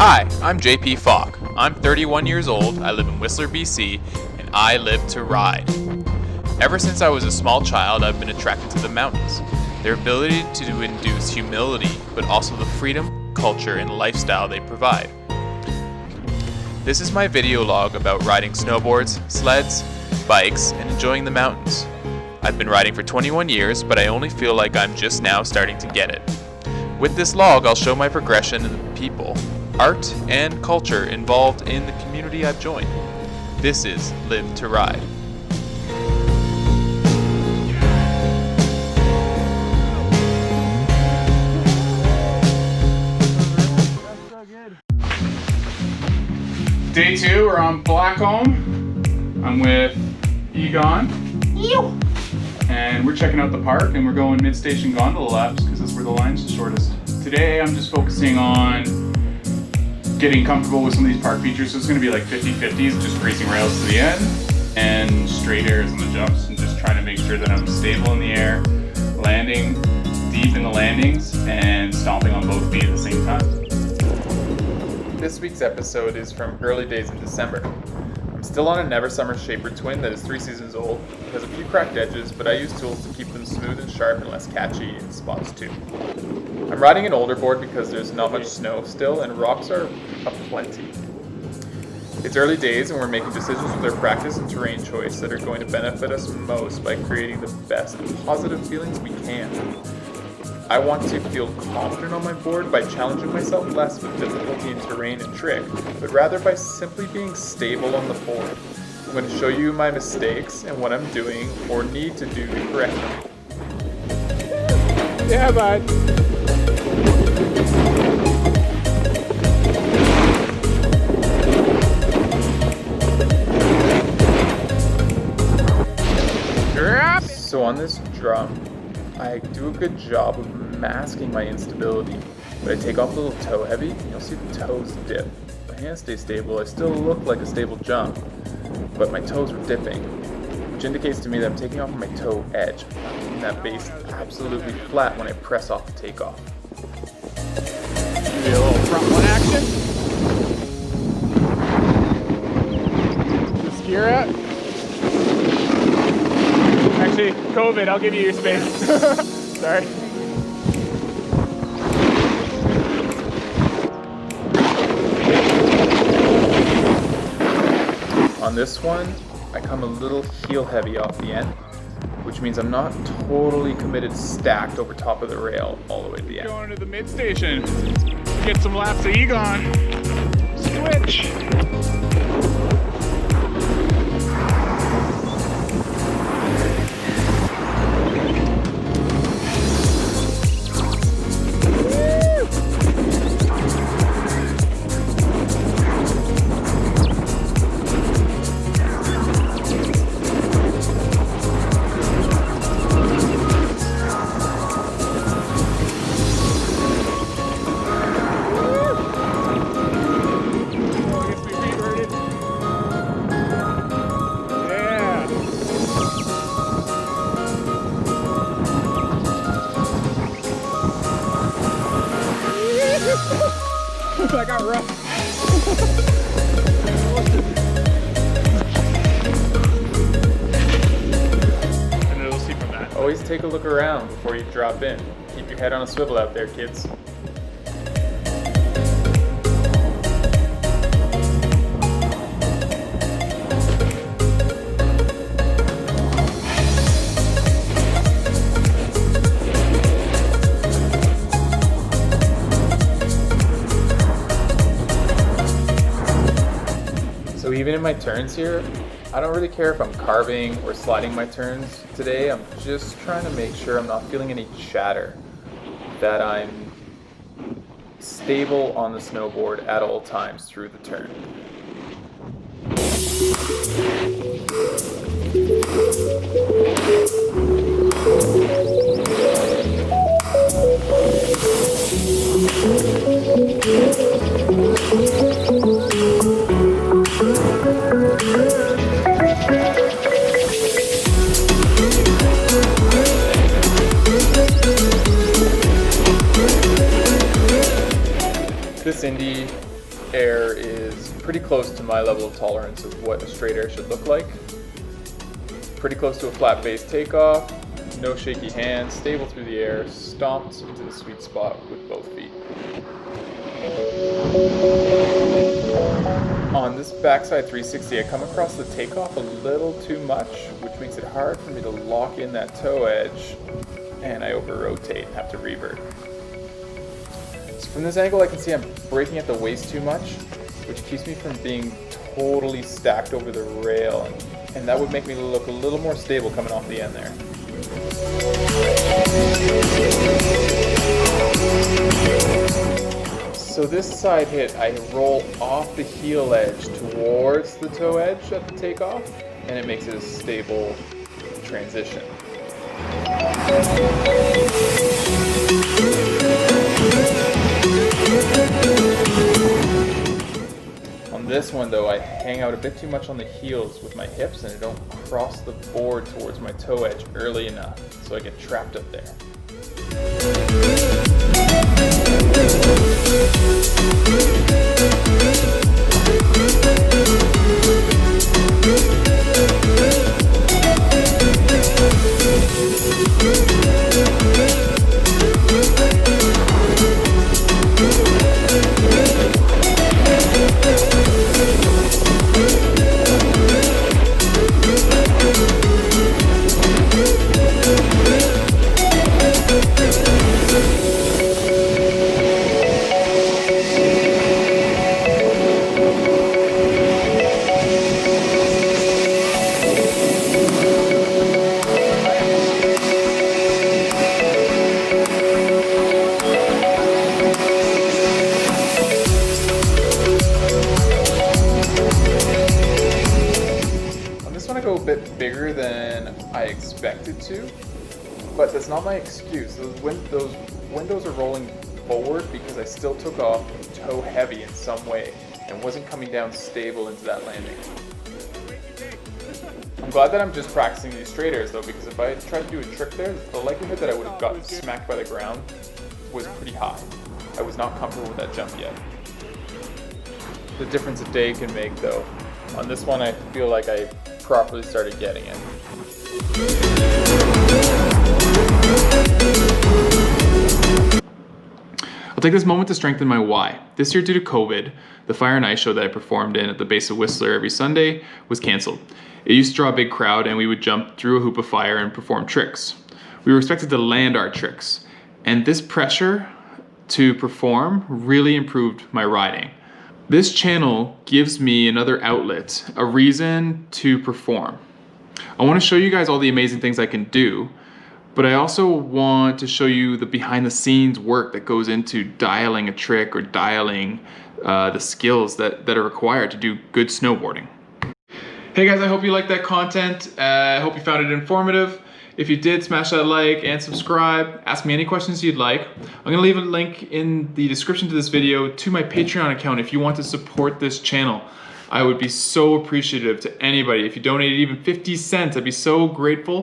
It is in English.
Hi, I'm JP Fok. I'm 31 years old, I live in Whistler, BC, and I live to ride. Ever since I was a small child, I've been attracted to the mountains. Their ability to induce humility, but also the freedom, culture, and lifestyle they provide. This is my video log about riding snowboards, sleds, bikes, and enjoying the mountains. I've been riding for 21 years, but I only feel like I'm just now starting to get it. With this log, I'll show my progression in the people, art, and culture involved in the community I've joined. This is Live2Ride. Day 2, we're on Blackcomb. I'm with Egon. And we're checking out the park, and we're going mid-station gondola laps because that's where the line's the shortest. Today I'm just focusing on getting comfortable with some of these park features. So it's going to be like 50-50s, just racing rails to the end, and straight airs on the jumps, and just trying to make sure that I'm stable in the air, landing deep in the landings, and stomping on both feet at the same time. This week's episode is from early days in December. I'm still on a Never Summer Shaper Twin that is 3 seasons old. It has a few cracked edges, but I use tools to keep them smooth and sharp and less catchy in spots too. I'm riding an older board because there's not much snow still and rocks are aplenty. It's early days and we're making decisions with our practice and terrain choice that are going to benefit us most by creating the best positive feelings we can. I want to feel confident on my board by challenging myself less with difficulty in terrain and trick, but rather by simply being stable on the board. I'm going to show you my mistakes and what I'm doing or need to do to correct them. Yeah, bud. So on this drum, I do a good job of masking my instability, but I take off the little toe heavy and you'll see the toes dip. My hands stay stable, I still look like a stable jump, but my toes are dipping, which indicates to me that I'm taking off my toe edge, keeping that base absolutely flat when I press off the takeoff. Maybe a little front one action. Just gear it. Actually, COVID, I'll give you your space. Sorry. On this one, I come a little heel heavy off the end, which means I'm not totally committed stacked over top of the rail all the way to the end. Going to the mid station. Get some laps of Egon. Switch. I got rough. And it'll see from that. Always take a look around before you drop in. Keep your head on a swivel out there, kids. So even in my turns here, I don't really care if I'm carving or sliding my turns today. I'm just trying to make sure I'm not feeling any chatter, that I'm stable on the snowboard at all times through the turn. This Indy air is pretty close to my level of tolerance of what a straight air should look like. Pretty close to a flat base takeoff, no shaky hands, stable through the air, stomped into the sweet spot with both feet. On this backside 360, I come across the takeoff a little too much, which makes it hard for me to lock in that toe edge, and I over-rotate and have to revert. So from this angle, I can see I'm braking at the waist too much, which keeps me from being totally stacked over the rail, and that would make me look a little more stable coming off the end there. So this side hit, I roll off the heel edge towards the toe edge at the takeoff, and it makes it a stable transition. On this one though, I hang out a bit too much on the heels with my hips and I don't cross the board towards my toe edge early enough, so I get trapped up there. A bit bigger than I expected to, but that's not my excuse. Those windows are rolling forward because I still took off toe heavy in some way and wasn't coming down stable into that landing. I'm glad that I'm just practicing these straight airs though, because if I had tried to do a trick there, the likelihood that I would have gotten smacked by the ground was pretty high. I was not comfortable with that jump yet. The difference a day can make though. On this one I feel like I properly started getting it. I'll take this moment to strengthen my why. This year, due to COVID, the Fire and Ice show that I performed in at the base of Whistler every Sunday was cancelled. It used to draw a big crowd and we would jump through a hoop of fire and perform tricks. We were expected to land our tricks, and this pressure to perform really improved my riding. This channel gives me another outlet, a reason to perform. I want to show you guys all the amazing things I can do, but I also want to show you the behind the scenes work that goes into dialing a trick or dialing the skills that are required to do good snowboarding. Hey guys, I hope you liked that content. I hope you found it informative. If you did, smash that like and subscribe. Ask me any questions you'd like. I'm gonna leave a link in the description to this video to my Patreon account if you want to support this channel. I would be so appreciative to anybody. If you donated even 50 cents, I'd be so grateful.